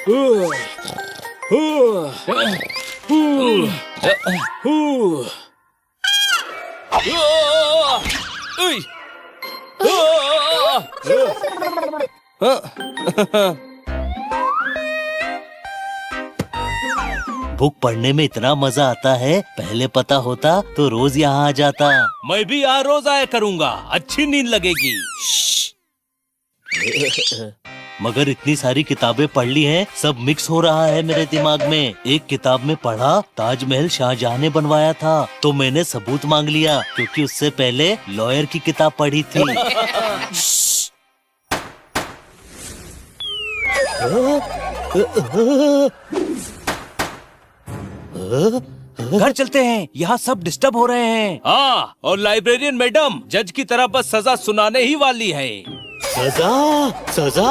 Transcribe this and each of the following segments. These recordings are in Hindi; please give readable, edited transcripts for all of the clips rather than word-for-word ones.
बुक पढ़ने में इतना मजा आता है, पहले पता होता तो रोज यहाँ आ जाता। मैं भी यहाँ रोज आया करूँगा, अच्छी नींद लगेगी। मगर इतनी सारी किताबें पढ़ ली हैं, सब मिक्स हो रहा है मेरे दिमाग में। एक किताब में पढ़ा ताजमहल शाहजहां ने बनवाया था, तो मैंने सबूत मांग लिया क्योंकि उससे पहले लॉयर की किताब पढ़ी थी। घर चलते हैं, यहाँ सब डिस्टर्ब हो रहे हैं। हाँ, और लाइब्रेरियन मैडम जज की तरह बस सजा सुनाने ही वाली है। सजा सजा।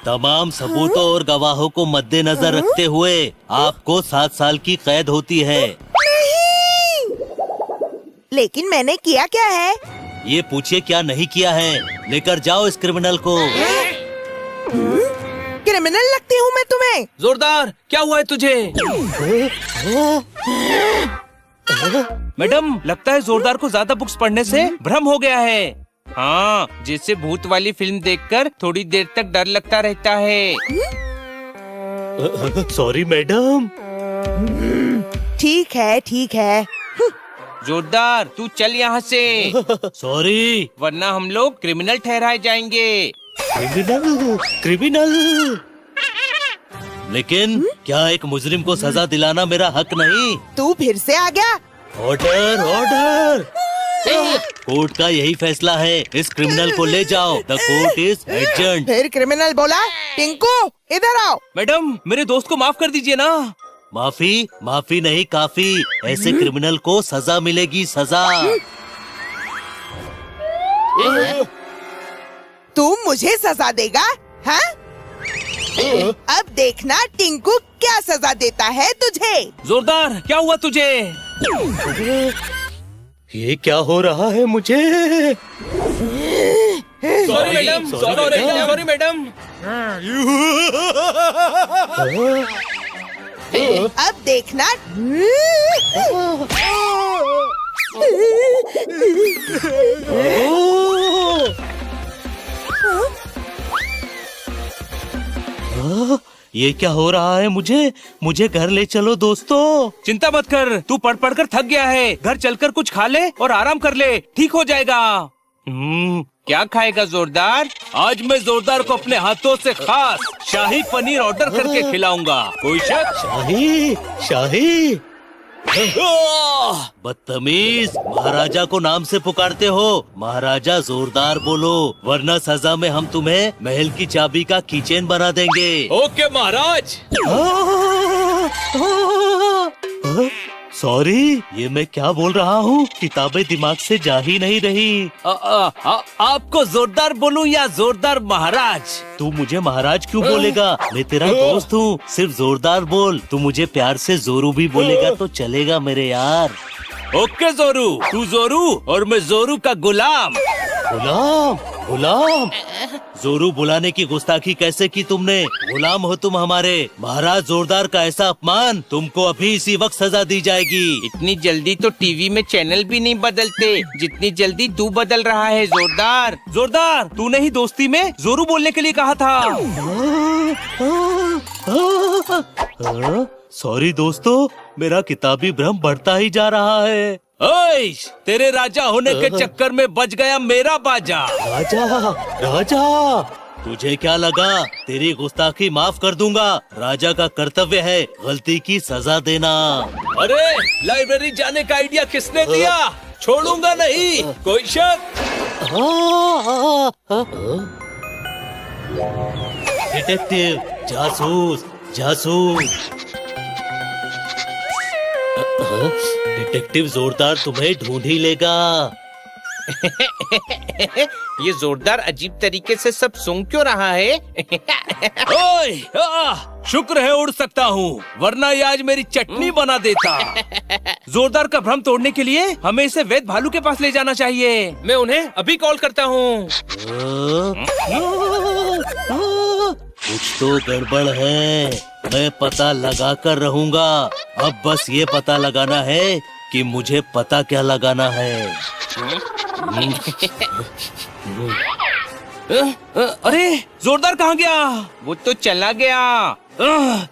तमाम सबूतों और गवाहों को मद्देनजर रखते हुए आपको 7 साल की कैद होती है। नहीं! लेकिन मैंने किया क्या है? ये पूछिए क्या नहीं किया है। लेकर जाओ इस क्रिमिनल को। क्रिमिनल लगती हूँ मैं तुम्हें? जोरदार, क्या हुआ है तुझे? मैडम, लगता है जोरदार को ज्यादा बुक्स पढ़ने से भ्रम हो गया है। हाँ, जैसे भूत वाली फिल्म देखकर थोड़ी देर तक डर लगता रहता है। Sorry madam. ठीक है, ठीक है। जोरदार, तू चल यहाँ से। सॉरी। वरना हम लोग क्रिमिनल ठहराए जाएंगे। क्रिमिनल? क्रिमिनल? लेकिन क्या एक मुजरिम को सजा दिलाना मेरा हक नहीं? तू फिर से आ गया? Order, order. कोर्ट का यही फैसला है, इस क्रिमिनल को ले जाओ। The court is adjourned. फिर क्रिमिनल बोला? टिंकू इधर आओ। मैडम, मेरे दोस्त को माफ कर दीजिए ना। माफी नहीं काफी, ऐसे क्रिमिनल को सजा मिलेगी, सजा। तू मुझे सजा देगा? हाँ? अब देखना टिंकू क्या सजा देता है तुझे। जोरदार, क्या हुआ तुझे? ये क्या हो रहा है मुझे? Sorry madam, sorry madam. अब देखना। ये क्या हो रहा है मुझे घर ले चलो दोस्तों। चिंता मत कर, तू पढ़ पढ़ कर थक गया है। घर चलकर कुछ खा ले और आराम कर ले, ठीक हो जाएगा। क्या खाएगा जोरदार? आज मैं जोरदार को अपने हाथों से खास शाही पनीर ऑर्डर करके खिलाऊंगा। कोई शक? शाही। बदतमीज, महाराजा को नाम से पुकारते हो। महाराजा जोरदार बोलो, वरना सजा में हम तुम्हें महल की चाबी का कीचेन बना देंगे। ओके महाराज। सॉरी, ये मैं क्या बोल रहा हूँ? किताबें दिमाग से जा ही नहीं रही। आपको जोरदार बोलूं या जोरदार महाराज? तू मुझे महाराज क्यों बोलेगा? मैं तेरा दोस्त हूँ, सिर्फ जोरदार बोल। तू मुझे प्यार से जोरू भी बोलेगा तो चलेगा मेरे यार। ओके जोरू, तू जोरू और मैं जोरू का गुलाम। गुलाम? जोरू बुलाने की गुस्ताखी कैसे की तुमने? गुलाम हो तुम हमारे। महाराज जोरदार का ऐसा अपमान, तुमको अभी इसी वक्त सजा दी जाएगी। इतनी जल्दी तो टीवी में चैनल भी नहीं बदलते जितनी जल्दी तू बदल रहा है जोरदार। जोरदार, तूने ही दोस्ती में जोरू बोलने के लिए कहा था। सॉरी दोस्तों, मेरा किताबी भ्रम बढ़ता ही जा रहा है। ओए, तेरे राजा होने के चक्कर में बज गया मेरा बाजा। राजा, तुझे क्या लगा तेरी गुस्ताखी माफ कर दूंगा? राजा का कर्तव्य है गलती की सजा देना। अरे, लाइब्रेरी जाने का आइडिया किसने दिया? छोड़ूंगा नहीं, कोई शक? डिटेक्टिव, जासूस। डिटेक्टिव जोरदार तुम्हें ढूंढ ही लेगा। ये जोरदार अजीब तरीके से सब सूंघ क्यों रहा है? ओए, शुक्र है उड़ सकता हूँ, वरना ये आज मेरी चटनी बना देता। जोरदार का भ्रम तोड़ने के लिए हमें इसे वैद्य भालू के पास ले जाना चाहिए। मैं उन्हें अभी कॉल करता हूँ। कुछ तो गड़बड़ है, मैं पता लगा कर रहूंगा। अब बस ये पता लगाना है कि मुझे पता क्या लगाना है। अरे जोरदार कहाँ गया? वो तो चला गया।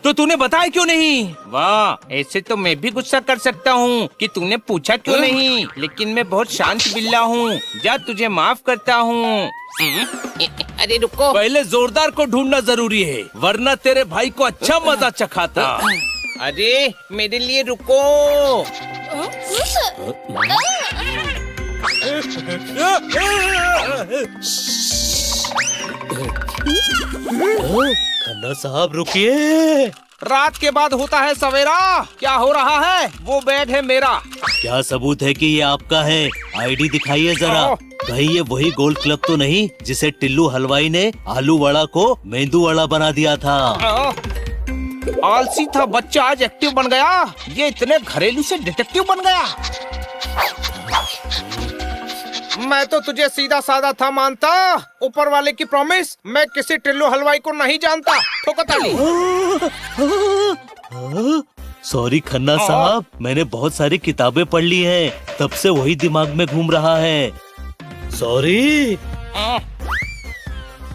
तो तूने बताया क्यों नहीं? वाह, ऐसे तो मैं भी गुस्सा कर सकता हूँ कि तूने पूछा क्यों नहीं, लेकिन मैं बहुत शांत बिल्ला हूँ। जा, तुझे माफ करता हूँ। अरे रुको, पहले जोरदार को ढूंढना जरूरी है, वरना तेरे भाई को अच्छा मजा चखाता। अरे मेरे लिए रुको। खन्ना साहब रुकिए। रात के बाद होता है सवेरा। क्या हो रहा है? वो बैग है मेरा। क्या सबूत है कि ये आपका है? आईडी दिखाइए जरा। कहीं ये वही गोल्ड क्लब तो नहीं जिसे टिल्लू हलवाई ने आलू वड़ा को मेंदू वड़ा बना दिया था? आलसी था बच्चा, आज एक्टिव बन गया। ये इतने घरेलू से डिटेक्टिव बन गया। मैं तो तुझे सीधा साधा था मानता। ऊपर वाले की प्रॉमिस, मैं किसी टिल्लू हलवाई को नहीं जानता। ठोकताली। सॉरी खन्ना साहब, मैंने बहुत सारी किताबें पढ़ ली हैं, तब से वही दिमाग में घूम रहा है। सॉरी।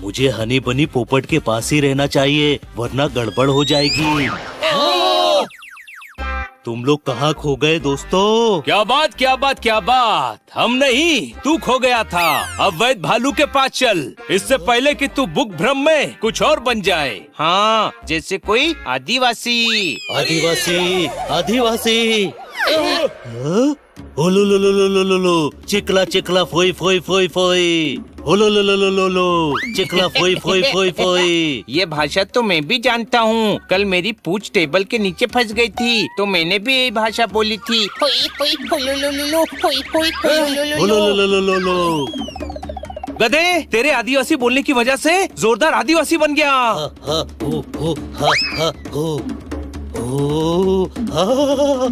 मुझे हनी बनी पोपट के पास ही रहना चाहिए, वरना गड़बड़ हो जाएगी। तुम लोग कहाँ खो गए दोस्तों? क्या बात क्या बात क्या बात, हम नहीं, तू खो गया था। अब वैद्य भालू के पास चल, इससे पहले कि तू बुक भ्रम में कुछ और बन जाए। हाँ, जैसे कोई आदिवासी। आदिवासी आदिवासी। ओलो लो लो लो लो लो लो, चिकला चिकला फोई फोई फोई फोई। ओलो लो लो लो लो लो, चिकला फोई फोई फोई फोई। ये भाषा तो मैं भी जानता हूँ। कल मेरी पूंछ टेबल के नीचे फंस गई थी, तो मैंने भी यही भाषा बोली थी। ओलो लो लो लो लो लो। गधे, तेरे आदिवासी बोलने की वजह से जोरदार आदिवासी बन गया। हा हा हो हो हा हा हो ओ हा हो।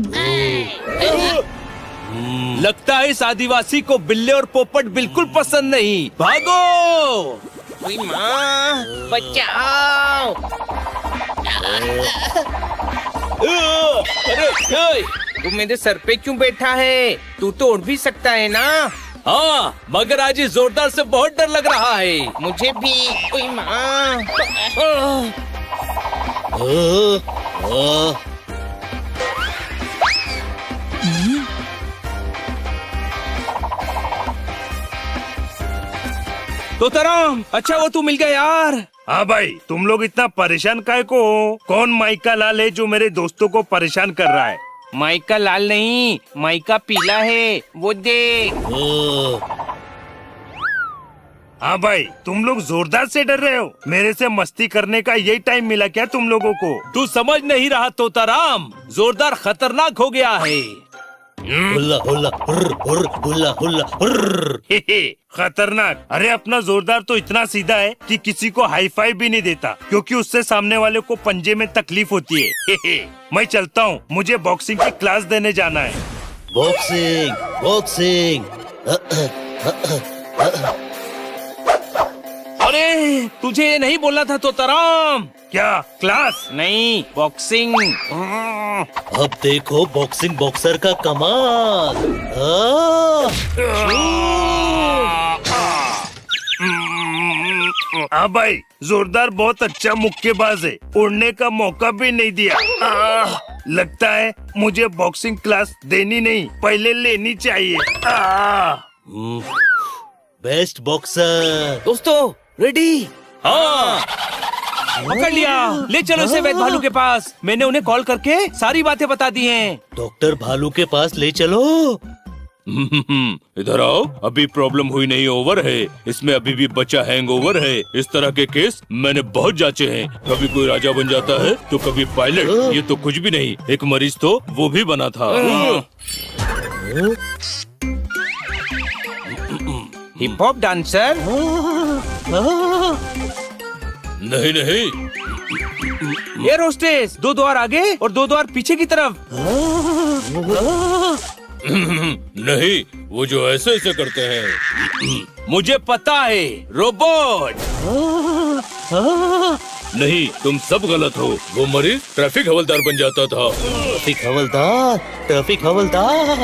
लगता है इस आदिवासी को बिल्ले और पोपट बिल्कुल पसंद नहीं। भागो! ओए माँ, बचाओ! अरे, तू मेरे सर पे क्यों बैठा है? तू तो उड़ भी सकता है ना? हाँ, मगर आज इस जोरदार से बहुत डर लग रहा है। मुझे भी। ओए माँ। तो तराम, अच्छा वो तू मिल गया यार। हाँ भाई, तुम लोग इतना परेशान काहे को हो? कौन माइका लाल है जो मेरे दोस्तों को परेशान कर रहा है? माइका लाल नहीं, माइका पीला है, वो देख। हाँ भाई, तुम लोग जोरदार से डर रहे हो। मेरे से मस्ती करने का यही टाइम मिला क्या तुम लोगों को? तू समझ नहीं रहा तोताराम, जोरदार खतरनाक हो गया है। हुल्ला हुल्ला हुर्र हुर्र हुल्ला हुल्ला हुर्र। खतरनाक? अरे अपना जोरदार तो इतना सीधा है कि किसी को हाई फाई भी नहीं देता, क्योंकि उससे सामने वाले को पंजे में तकलीफ होती है। मैं चलता हूँ, मुझे बॉक्सिंग की क्लास देने जाना है। Boxing boxing. अरे, तुझे ये नहीं बोलना था तोताराम। क्या क्लास? नहीं, बॉक्सिंग। अब देखो बॉक्सिंग बॉक्सर का कमाल। हाँ भाई, जोरदार बहुत अच्छा मुक्केबाज है, उड़ने का मौका भी नहीं दिया। लगता है मुझे बॉक्सिंग क्लास देनी नहीं, पहले लेनी चाहिए। Best boxer. दोस्तों रेडी? हाँ, पकड़ लिया। ले चलो इसे वैद्य भालू के पास। मैंने उन्हें कॉल करके सारी बातें बता दी हैं। डॉक्टर भालू के पास ले चलो। इधर आओ, अभी प्रॉब्लम हुई नहीं, ओवर है। इसमें अभी भी बचा हैंगओवर है। इस तरह के केस मैंने बहुत जांचे हैं। कभी कोई राजा बन जाता है तो कभी पायलट, ये तो कुछ भी नहीं। एक मरीज तो वो भी बना था। Hip hop dancer? नहीं नहीं, एयर होस्टेस, 2 द्वार आगे और 2 द्वार पीछे की तरफ। नहीं, वो जो ऐसे ऐसे करते हैं। मुझे पता है, रोबोट। नहीं, तुम सब गलत हो। वो मरीज ट्रैफिक हवलदार बन जाता था। ट्रैफिक हवलदार, ट्रैफिक हवलदार।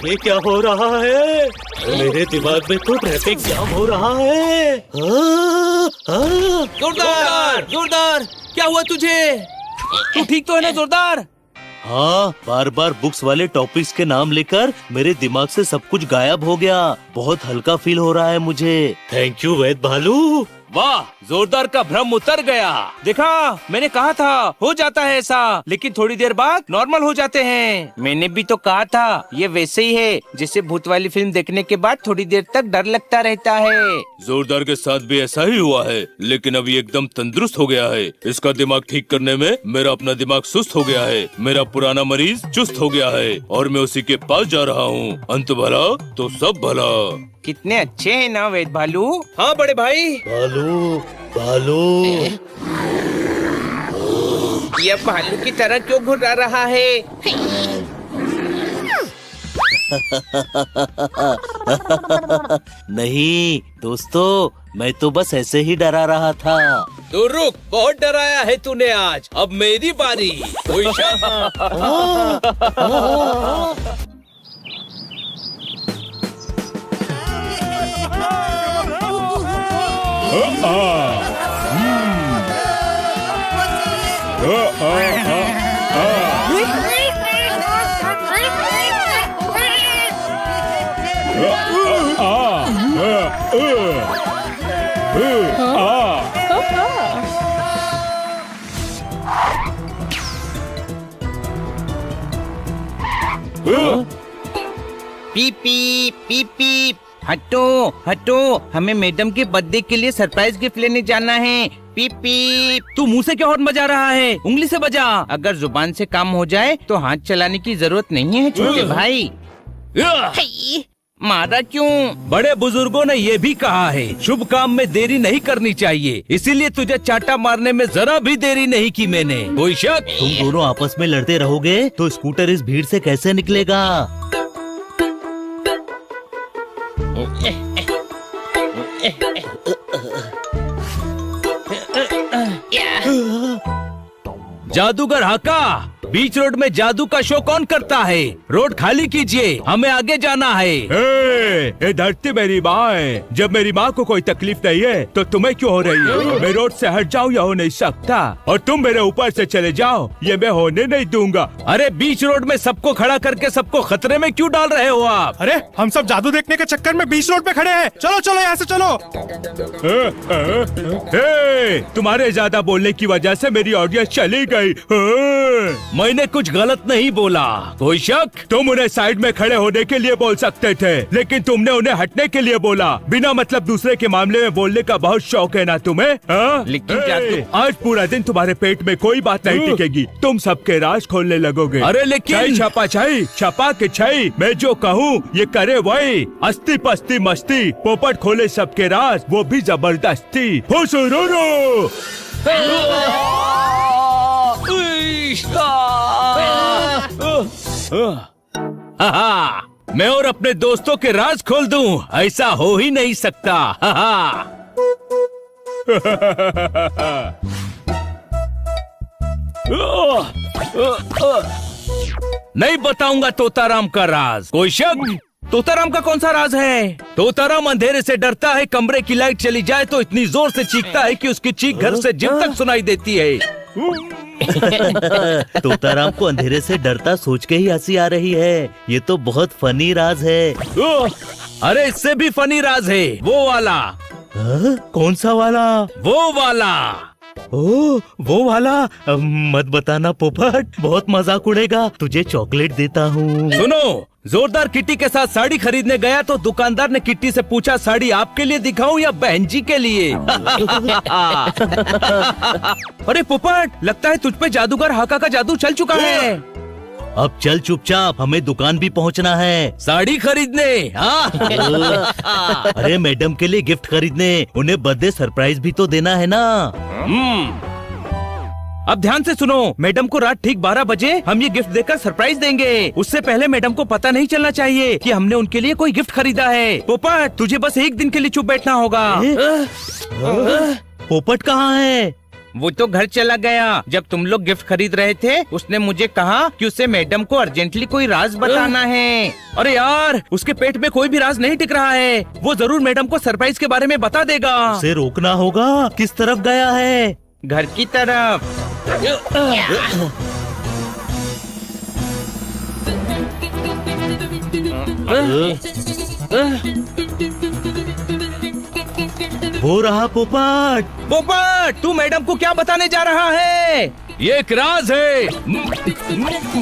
ये क्या हो रहा है? मेरे दिमाग में तो ट्रैफिक जाम हो रहा है। जोरदार, जोरदार, क्या हुआ तुझे? तू ठीक तो है ना जोरदार? हाँ, बार बार बुक्स वाले टॉपिक्स के नाम लेकर मेरे दिमाग से सब कुछ गायब हो गया। बहुत हल्का फील हो रहा है मुझे। थैंक यू वैद भालू। वाह, जोरदार का भ्रम उतर गया। देखा, मैंने कहा था हो जाता है ऐसा, लेकिन थोड़ी देर बाद नॉर्मल हो जाते हैं। मैंने भी तो कहा था, ये वैसे ही है जैसे भूत वाली फिल्म देखने के बाद थोड़ी देर तक डर लगता रहता है। जोरदार के साथ भी ऐसा ही हुआ है, लेकिन अभी एकदम तंदुरुस्त हो गया है। इसका दिमाग ठीक करने में मेरा अपना दिमाग सुस्त हो गया है। मेरा पुराना मरीज चुस्त हो गया है और मैं उसी के पास जा रहा हूँ। अंत भला तो सब भला। कितने अच्छे हैं ना वैद भालू? हाँ बड़े भाई। भालू, भालू। ये भालू की तरह क्यों घुरा रहा है? नहीं दोस्तों, मैं तो बस ऐसे ही डरा रहा था। तो रुक, बहुत डराया है तूने आज। अब मेरी बारी। कोई पीप पीप पीप पीप, हटो हटो, हमें मैडम के बर्थडे के लिए सरप्राइज गिफ्ट लेने जाना है। पीप पीप। तू मुंह से क्यों हॉर्न बजा रहा है? उंगली से बजा। अगर जुबान से काम हो जाए तो हाथ चलाने की जरूरत नहीं है छोटे भाई। मारा क्यों? बड़े बुजुर्गों ने ये भी कहा है, शुभ काम में देरी नहीं करनी चाहिए, इसीलिए तुझे चाटा मारने में जरा भी देरी नहीं की मैंने। कोई शक? तुम दोनों आपस में लड़ते रहोगे तो स्कूटर इस भीड़ से कैसे निकलेगा? जादूगर हाका, बीच रोड में जादू का शो कौन करता है? रोड खाली कीजिए, हमें आगे जाना है। ये धरती मेरी माँ है। जब मेरी माँ को कोई तकलीफ नहीं है तो तुम्हें क्यों हो रही है? मैं रोड से हट जाऊँ या हो नहीं सकता, और तुम मेरे ऊपर से चले जाओ, ये मैं होने नहीं दूंगा। अरे बीच रोड में सबको खड़ा करके सबको खतरे में क्यों डाल रहे हो आप? अरे हम सब जादू देखने के चक्कर में बीच रोड पे खड़े हैं। चलो चलो यहाँ से चलो। तुम्हारे ज्यादा बोलने की वजह से मेरी ऑडियंस चली गई। मैंने कुछ गलत नहीं बोला। कोई शक? तुम उन्हें साइड में खड़े होने के लिए बोल सकते थे, लेकिन तुमने उन्हें हटने के लिए बोला। बिना मतलब दूसरे के मामले में बोलने का बहुत शौक है ना तुम्हें? लेकिन क्या आज पूरा दिन तुम्हारे पेट में कोई बात नहीं टिकेगी। तुम सबके राज खोलने लगोगे। अरे लेकिन छई छपा छई, छपा के छई, मैं जो कहूँ ये करे वही। अस्ती पस्ती मस्ती, पोपट खोले सबके राज, वो भी जबरदस्ती। हुसुरुरु। मैं और अपने दोस्तों के राज खोल दूं, ऐसा हो ही नहीं सकता। नहीं बताऊंगा तोताराम का राज। कोई शक? तोताराम का कौन सा राज है? तोताराम अंधेरे से डरता है, कमरे की लाइट चली जाए तो इतनी जोर से चीखता है कि उसकी चीख घर से जिम तक सुनाई देती है। तोताराम को अंधेरे से डरता सोच के ही हंसी आ रही है। ये तो बहुत फनी राज है। अरे इससे भी फनी राज है, वो वाला। कौन सा वाला? वो वाला। ओ, वो वाला? मत बताना पोपट, बहुत मजाक उड़ेगा। तुझे चॉकलेट देता हूँ। सुनो, जोरदार किट्टी के साथ साड़ी खरीदने गया तो दुकानदार ने किट्टी से पूछा, साड़ी आपके लिए दिखाऊं या बहन जी के लिए? अरे पोपट, लगता है तुझ पे जादूगर हाका का जादू चल चुका है। अब चल चुपचाप, हमें दुकान भी पहुंचना है। साड़ी खरीदने। हाँ। अरे मैडम के लिए गिफ्ट खरीदने, उन्हें बर्थडे सरप्राइज भी तो देना है ना। अब ध्यान से सुनो, मैडम को रात ठीक 12 बजे हम ये गिफ्ट देकर सरप्राइज देंगे। उससे पहले मैडम को पता नहीं चलना चाहिए कि हमने उनके लिए कोई गिफ्ट खरीदा है। पोपट, तुझे बस एक दिन के लिए चुप बैठना होगा। पोपट कहाँ है? वो तो घर चला गया। जब तुम लोग गिफ्ट खरीद रहे थे, उसने मुझे कहा कि उसे मैडम को अर्जेंटली कोई राज बताना है। अरे यार, उसके पेट में कोई भी राज नहीं टिक रहा है। वो जरूर मैडम को सरप्राइज के बारे में बता देगा। उसे रोकना होगा। किस तरफ गया है? घर की तरफ। वो रहा पोपट। पोपट, तू मैडम को क्या बताने जा रहा है? ये एक राज है।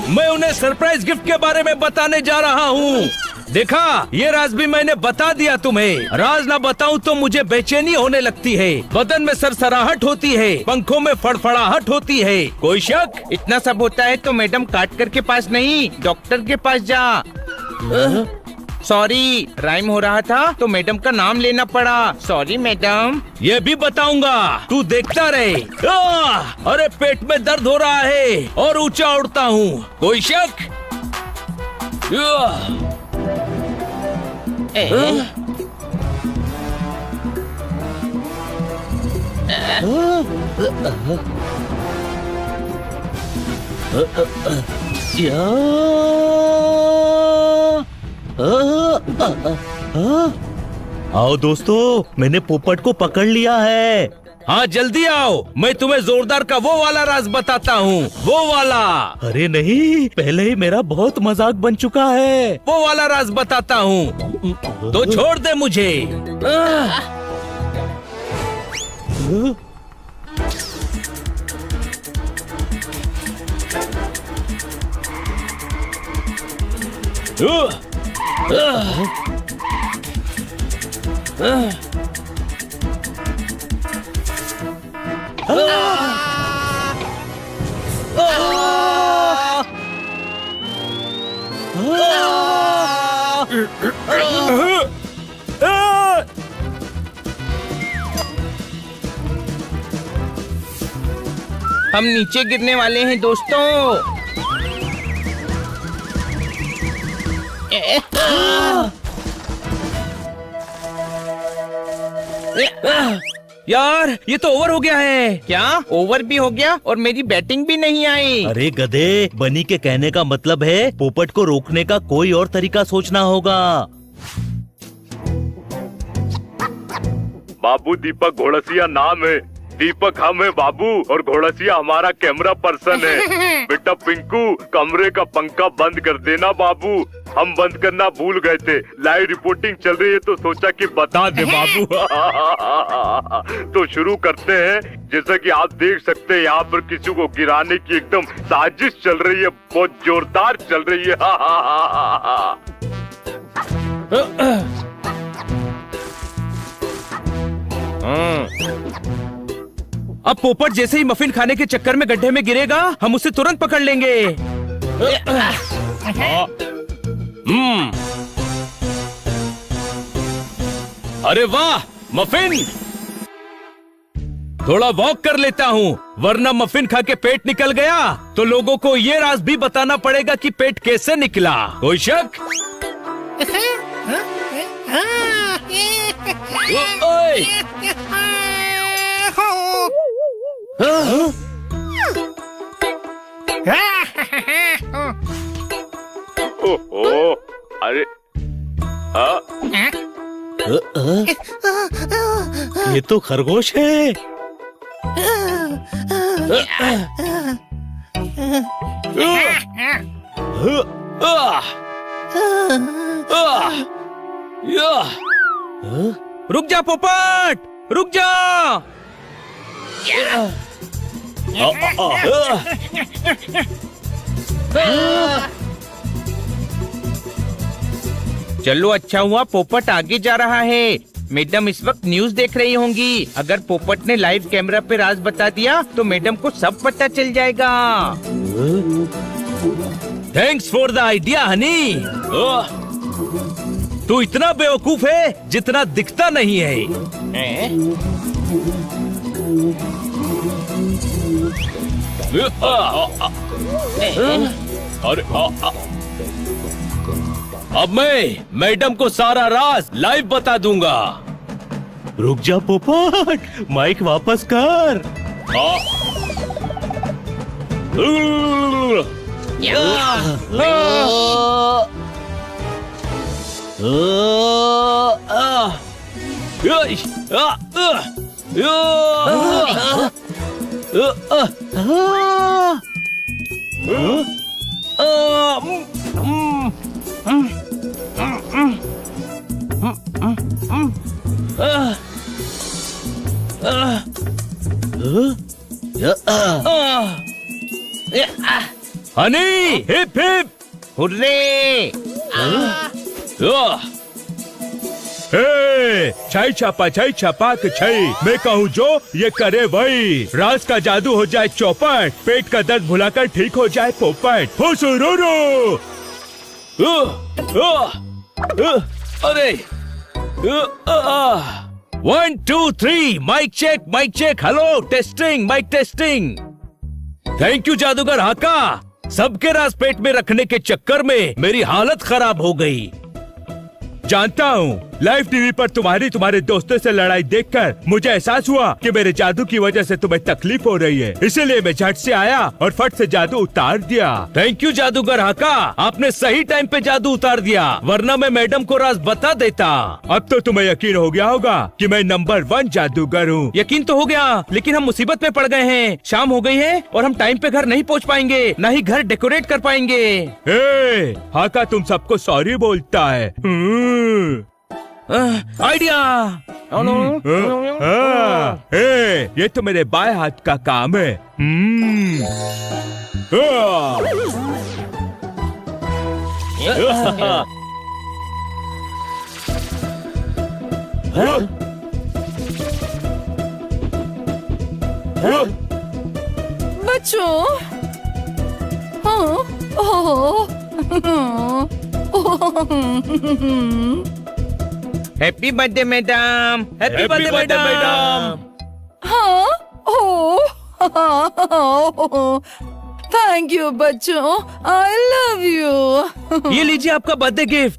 मैं उन्हें सरप्राइज गिफ्ट के बारे में बताने जा रहा हूँ। देखा, ये राज भी मैंने बता दिया तुम्हें। राज ना बताऊं तो मुझे बेचैनी होने लगती है, बदन में सरसराहट होती है, पंखों में फड़फड़ाहट होती है। कोई शक? इतना सब होता है तो मैडम काटकर के पास नहीं, डॉक्टर के पास जा। सॉरी, राइम हो रहा था तो मैडम का नाम लेना पड़ा। Sorry madam. ये भी बताऊंगा, तू देखता रहे। अरे पेट में दर्द हो रहा है और ऊंचा उड़ता हूँ। कोई शक? आओ दोस्तों, मैंने पोपट को पकड़ लिया है। हाँ जल्दी आओ, मैं तुम्हें जोरदार का वो वाला राज बताता हूँ। वो वाला। अरे नहीं, पहले ही मेरा बहुत मजाक बन चुका है। वो वाला राज बताता हूँ, तो छोड़ दे मुझे। हम नीचे गिरने वाले हैं दोस्तों। यार, ये तो ओवर हो गया है। क्या ओवर भी हो गया और मेरी बैटिंग भी नहीं आई? अरे गधे, बनी के कहने का मतलब है पोपट को रोकने का कोई और तरीका सोचना होगा। बाबू दीपक घोड़सिया नाम है। दीपक हम है बाबू और घोड़सिया हमारा कैमरा पर्सन है। बेटा पिंकू, कमरे का पंखा बंद कर देना बाबू, हम बंद करना भूल गए थे। लाइव रिपोर्टिंग चल रही है तो सोचा कि बता दे बाबू। तो शुरू करते हैं। जैसा कि आप देख सकते हैं, यहाँ पर किसी को गिराने की एकदम साजिश चल रही है, बहुत जोरदार चल रही है। अब पोपट जैसे ही मफिन खाने के चक्कर में गड्ढे में गिरेगा, हम उसे तुरंत पकड़ लेंगे। अरे वाह मफिन, थोड़ा वॉक कर लेता हूँ, वरना मफिन खा के पेट निकल गया तो लोगों को ये राज भी बताना पड़ेगा कि पेट कैसे निकला। कोई शक? ओए! ओहो, अरे ये तो खरगोश है। रुक जा पोपट, रुक जा। चलो अच्छा हुआ पोपट आगे जा रहा है। मैडम इस वक्त न्यूज़ देख रही होंगी। अगर पोपट ने लाइव कैमरा पे राज बता दिया तो मैडम को सब पता चल जाएगा। Thanks for the idea Honey. तू इतना बेवकूफ है जितना दिखता नहीं है। अरे अब मैं मैडम को सारा राज लाइव बता दूंगा। रुक जा पोपट, माइक वापस कर। Honey hip hip hurray. छई छपा के छई। मैं कहूँ जो ये करे वही। राज का जादू हो जाए चौपट, पेट का दर्द भुलाकर ठीक हो जाए पोपट। फुसुरुरु। अरे 1 2 3 mic check. Hello testing, mic testing. Thank you जादूगर हाका। सबके राज पेट में रखने के चक्कर में मेरी हालत खराब हो गई। जानता हूँ, लाइव टीवी पर तुम्हारे दोस्तों से लड़ाई देखकर मुझे एहसास हुआ कि मेरे जादू की वजह से तुम्हें तकलीफ हो रही है। इसीलिए मैं झट से आया और फट से जादू उतार दिया। थैंक यू जादूगर हाका, आपने सही टाइम पे जादू उतार दिया, वरना मैं मैडम को राज बता देता। अब तो तुम्हें यकीन हो गया होगा कि मैं नंबर 1 जादूगर हूँ। यकीन तो हो गया, लेकिन हम मुसीबत में पड़ गए हैं। शाम हो गई है और हम टाइम पे घर नहीं पहुँच पाएंगे, न ही घर डेकोरेट कर पाएंगे। हाका तुम सबको सॉरी बोलता है। आइडिया। ये तो मेरे बाएं हाथ का काम है। बच्चों, happy birthday madam. Happy birthday madam. हाँ, थैंक यू बच्चों, आई लव यू। ये लीजिए आपका बर्थडे गिफ्ट।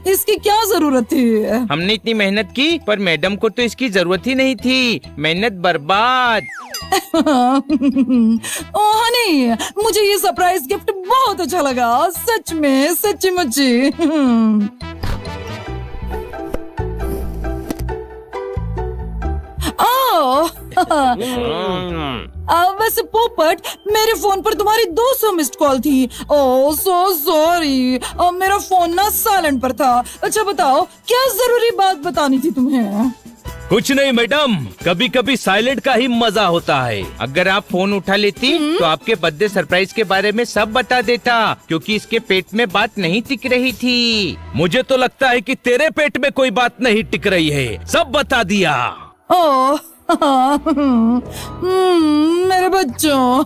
इसकी क्या जरूरत थी? हमने इतनी मेहनत की पर मैडम को तो इसकी जरूरत ही नहीं थी। मेहनत बर्बाद। ओह हनी, मुझे ये सरप्राइज गिफ्ट बहुत अच्छा लगा, सच में सच्ची मुच्ची। वैसे पोपट, मेरे फोन पर तुम्हारी 200 मिस्ड कॉल थी। ओह सो सॉरी, मेरा फोन ना साइलेंट पर था। अच्छा बताओ, क्या जरूरी बात बतानी थी तुम्हें? कुछ नहीं मैडम, कभी कभी साइलेंट का ही मजा होता है। अगर आप फोन उठा लेती तो आपके बर्थडे सरप्राइज के बारे में सब बता देता, क्योंकि इसके पेट में बात नहीं टिक रही थी। मुझे तो लगता है कि तेरे पेट में कोई बात नहीं टिक रही है, सब बता दिया। ओह मेरे बच्चों।